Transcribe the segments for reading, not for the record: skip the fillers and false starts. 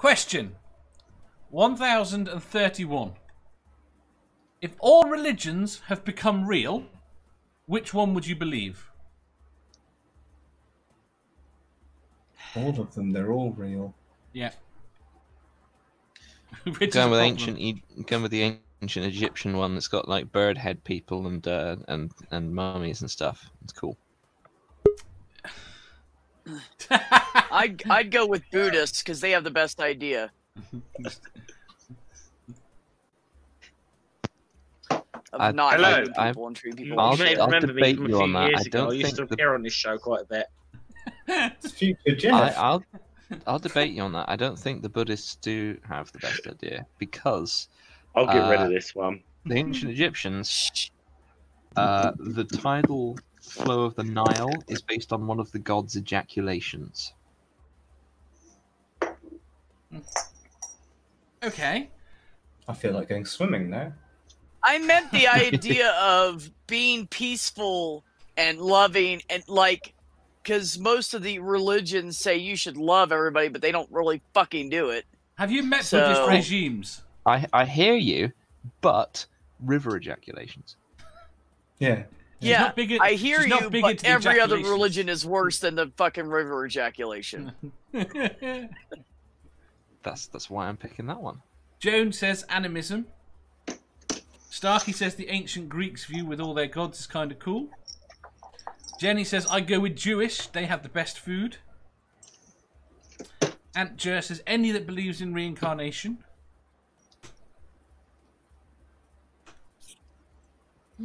Question 1031. If all religions have become real, which one would you believe? All of them, they're all real. Yeah. Going with the ancient Egyptian one that's got like bird head people and mummies and stuff. It's cool. I'd go with Buddhists because they have the best idea. Of not hurting people and treating people. I'll remember me debate from a you few on that. years I ago. don't I used think to appear on this show quite a bit. It's future Jeff. I'll debate you on that. I don't think the Buddhists do have the best idea because I'll get rid of this one. the ancient Egyptians, the tidal flow of the Nile is based on one of the gods' ejaculations. Okay. I feel like going swimming now. I meant the idea of being peaceful and loving and like, because most of the religions say you should love everybody, but they don't really fucking do it. Have you met Buddhist regimes? I hear you, but river ejaculations. Yeah. Yeah, I hear you, but every other religion is worse than the fucking river ejaculation. That's why I'm picking that one. Joan says animism. Starkey says the ancient Greeks' view with all their gods is kind of cool. Jenny says, I go with Jewish. They have the best food. Aunt Jer says, any that believes in reincarnation.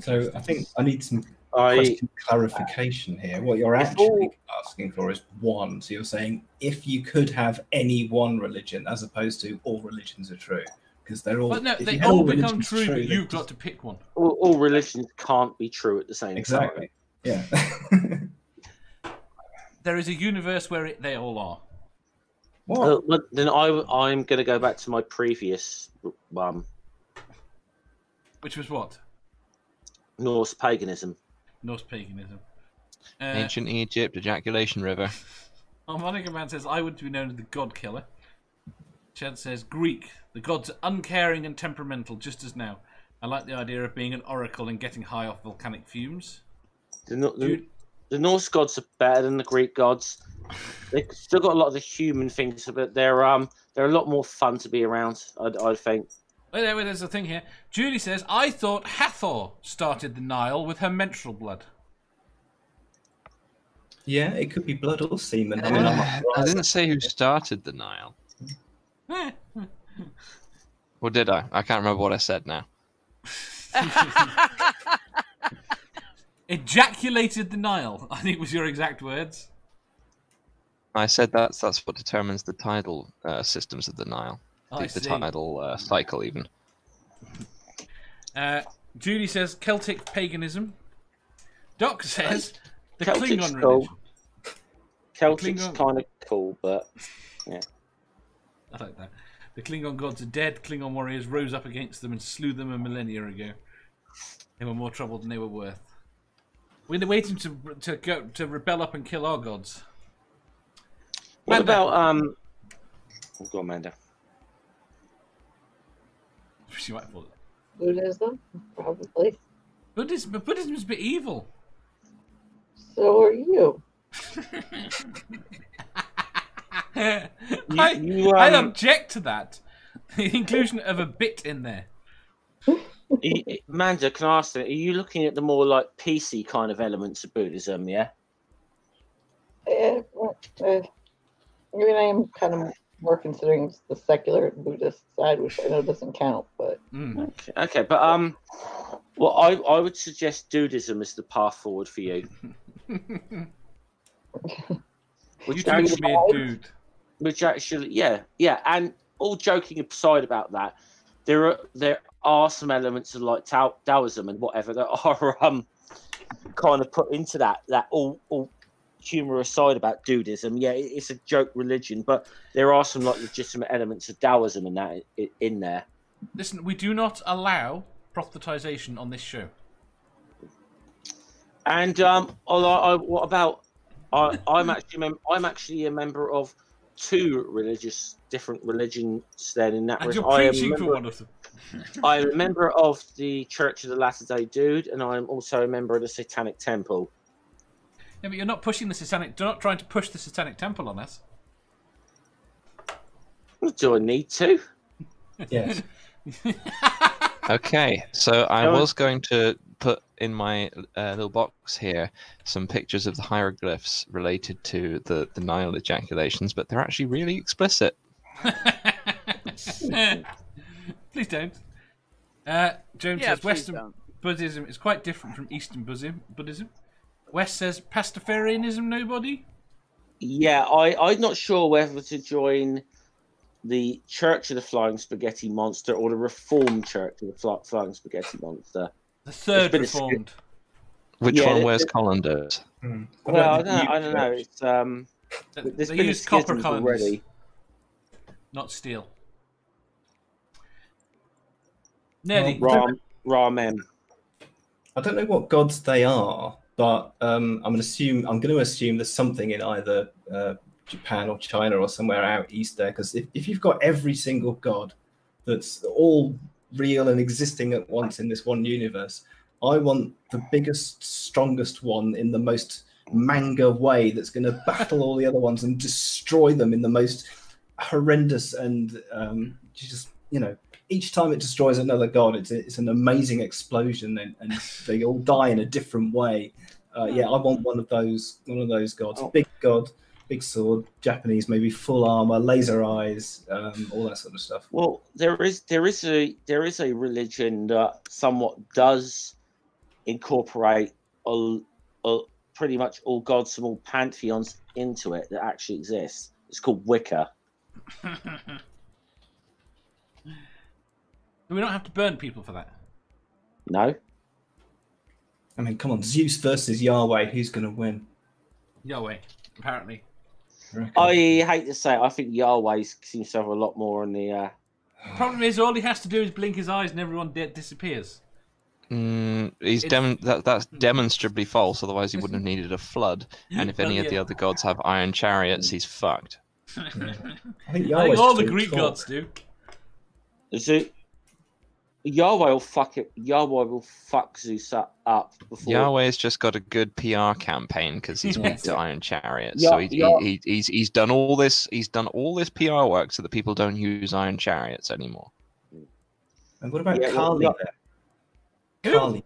So I think I need some question clarification here. What you're actually asking for is one. So you're saying if you could have any one religion as opposed to all religions are true. Because they're all... But no, they all become true, but you've got to pick one. All religions can't be true at the same time. Exactly. Yeah. There is a universe where they all are. What? Then I'm going to go back to my previous one. Which was what? Norse paganism. Norse paganism. Ancient Egypt, ejaculation river. Monica Man says, I would be known as the God Killer. Chad says, Greek. The gods are uncaring and temperamental, just as now. I like the idea of being an oracle and getting high off volcanic fumes. The Norse gods are better than the Greek gods. They've still got a lot of the human things, but they're a lot more fun to be around, I think. Wait, there's a thing here. Julie says, I thought Hathor started the Nile with her menstrual blood. Yeah, it could be blood or semen. I mean, I didn't say who started the Nile. Or did I? I can't remember what I said now. Ejaculated the Nile, I think was your exact words. I said that's what determines the tidal systems of the Nile. The tidal cycle, even. Julie says Celtic paganism. Doc says the Celtic's Klingon cool. religion. Celtic's kind of cool, but yeah. I like that. The Klingon gods are dead. Klingon warriors rose up against them and slew them a millennia ago. They were more trouble than they were worth. We're waiting to rebel up and kill our gods. What about Oh, go on, Amanda. She might fall. Buddhism, probably. Buddhism's a bit evil. So are you. I object to that. The inclusion of a bit in there. Amanda, can I ask that? Are you looking at the more like PC kind of elements of Buddhism? Yeah. I mean, I am kind of more considering the secular Buddhist side, which I know doesn't count, but okay, but well, I would suggest Dudism as the path forward for you. Which actually be a dude. Which actually, yeah, and all joking aside about that, there are some elements of like Taoism and whatever that are kind of put into that all humorous side about Dudism. Yeah, it's a joke religion, but there are some like legitimate elements of Taoism and that in there. Listen, we do not allow proselytization on this show. And what about? I'm actually a member of two different religions then in that. And you're I am preaching for one of them. I'm a member of the Church of the Latter-day Dude, and I'm also a member of the Satanic Temple. Yeah, but you're not pushing the satanic. You're not trying to push the satanic temple on us. Do I need to? Yes. Okay, so I was going to put in my little box here some pictures of the hieroglyphs related to the Nile ejaculations, but they're actually really explicit. Please don't. Jones Yeah, says please Western don't. Buddhism is quite different from Eastern Buddhism. West says Pastafarianism, nobody? Yeah, I'm not sure whether to join the Church of the Flying Spaghetti Monster or the Reformed Church of the Flying Spaghetti Monster. The third been a Reformed. Which Yeah, one wears colanders? Well, I don't know. It's there's They been use copper schisms colanders, already. not steel. Nelly, Ramen. I don't know what gods they are, but I'm going to assume there's something in either Japan or China or somewhere out east there. Because if you've got every single god that's all real and existing at once in this one universe, I want the biggest, strongest one in the most manga way that's going to battle all the other ones and destroy them in the most horrendous and just, you know, each time it destroys another god, it's an amazing explosion, and they all die in a different way. Yeah, I want one of those gods. Big god, big sword, Japanese, maybe full armor, laser eyes, all that sort of stuff. Well, there is a religion that somewhat does incorporate pretty much all gods from all pantheons into it that actually exists. It's called Wicca. we don't have to burn people for that. No. I mean, come on, Zeus versus Yahweh, who's going to win? Yahweh, apparently. I hate to say it, I think Yahweh seems to have a lot more on the. The problem is, all he has to do is blink his eyes and everyone disappears. That's demonstrably false, otherwise he wouldn't have needed a flood. And if any of the other gods have iron chariots, he's fucked. I think I think Yahweh's all the too Greek tall. gods do. Is it? Yahweh will fuck it. Yahweh will fuck Zeus up before. Yahweh's just got a good PR campaign because he's weak to iron chariots. Yeah, So he's done all this. He's done all this PR work so that people don't use iron chariots anymore. And what about Yeah, Kali? well, Kali,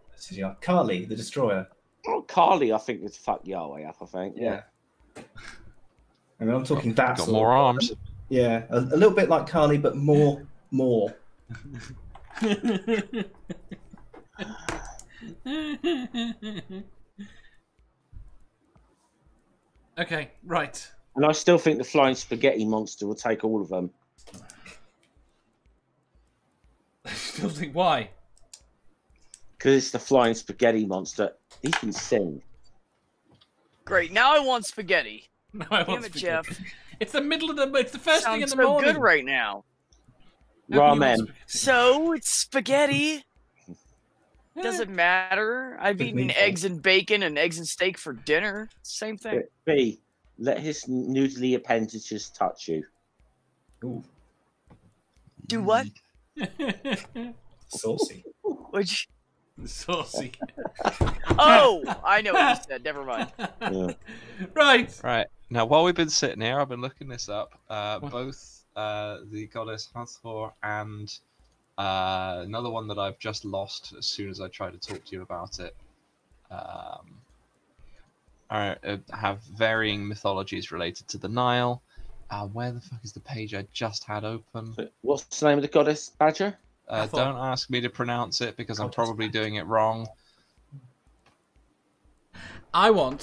Kali, the destroyer. Oh, Kali, I think would fuck Yahweh up. I think. Yeah. I mean, I'm talking that. Got sort more of- arms. Yeah, a little bit like Kali, but more. Okay, right. And I still think the flying spaghetti monster will take all of them. Still think why? Because it's the flying spaghetti monster. He can sing. Great. Now I want spaghetti. No, I Damn want it, spaghetti. Jeff. It's the middle of the. It's the first thing in Sounds the so morning. good right now. How can you want Ramen. spaghetti? So it's spaghetti. Doesn't matter. I've Good eaten meatball. eggs and bacon and eggs and steak for dinner. Same thing. B. Let his noodly appendages touch you. Ooh, Do what? saucy. Which? Saucy. Oh, I know what you said. Never mind. Yeah. Right. Right. Now, while we've been sitting here, I've been looking this up. Both the goddess Hathor and another one that I've just lost as soon as I tried to talk to you about it have varying mythologies related to the Nile. Where the fuck is the page I just had open? What's the name of the goddess, Badger? Hathor. Don't ask me to pronounce it because I'm probably doing it wrong. I want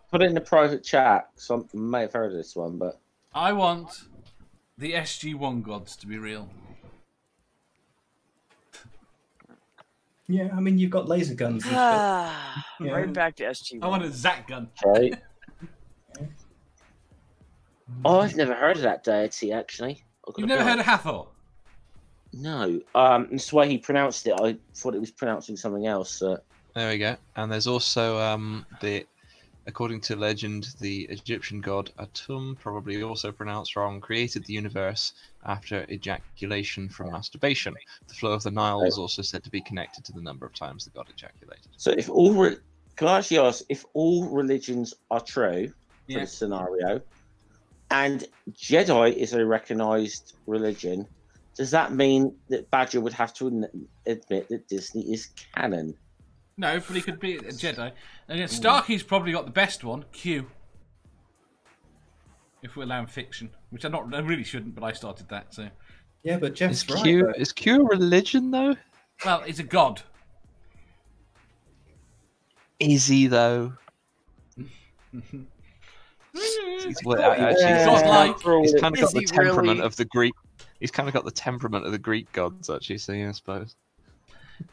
Put it in the private chat. Some may have heard of this one, but the SG-1 gods to be real. Yeah, I mean, you've got laser guns and shit. Yeah. Right back to SG. I want a Zach gun. right. Oh, I've never heard of that deity actually. You've never heard of Hathor? No. It's the way he pronounced it. I thought it was pronouncing something else. There we go. And there's also the According to legend, the Egyptian god Atum, probably also pronounced wrong, created the universe after ejaculation from masturbation. The flow of the Nile was also said to be connected to the number of times the god ejaculated. So if can I actually ask, if all religions are true for this scenario, and Jedi is a recognized religion, does that mean that Badger would have to admit that Disney is canon? No, but he could be a Jedi. And Starkey's probably got the best one, Q. If we're allowing fiction, which I really shouldn't, but I started that. So yeah, but Jeff's is right. Is Q a religion though? Well, he's a god. Is he though? He's kind of got the temperament of the Greek. He's kind of got the temperament of the Greek gods, actually. So yeah, I suppose.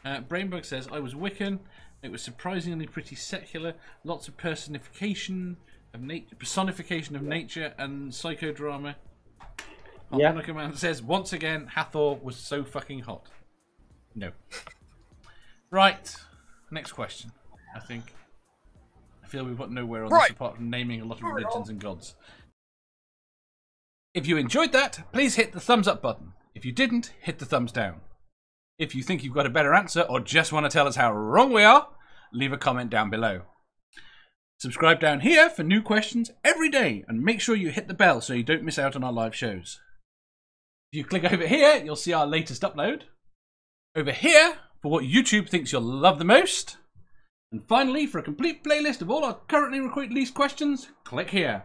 Brainbug says, I was Wiccan. It was surprisingly pretty secular. Lots of personification of nature and psychodrama. Harmonica Man says, once again, Hathor was so fucking hot. No. Right. Next question, I think. I feel we've got nowhere on this apart from naming a lot of religions and gods. If you enjoyed that, please hit the thumbs up button. If you didn't, hit the thumbs down. If you think you've got a better answer or just want to tell us how wrong we are, leave a comment down below. Subscribe down here for new questions every day and make sure you hit the bell so you don't miss out on our live shows. If you click over here, you'll see our latest upload. Over here, for what YouTube thinks you'll love the most. And finally, for a complete playlist of all our currently released questions, click here.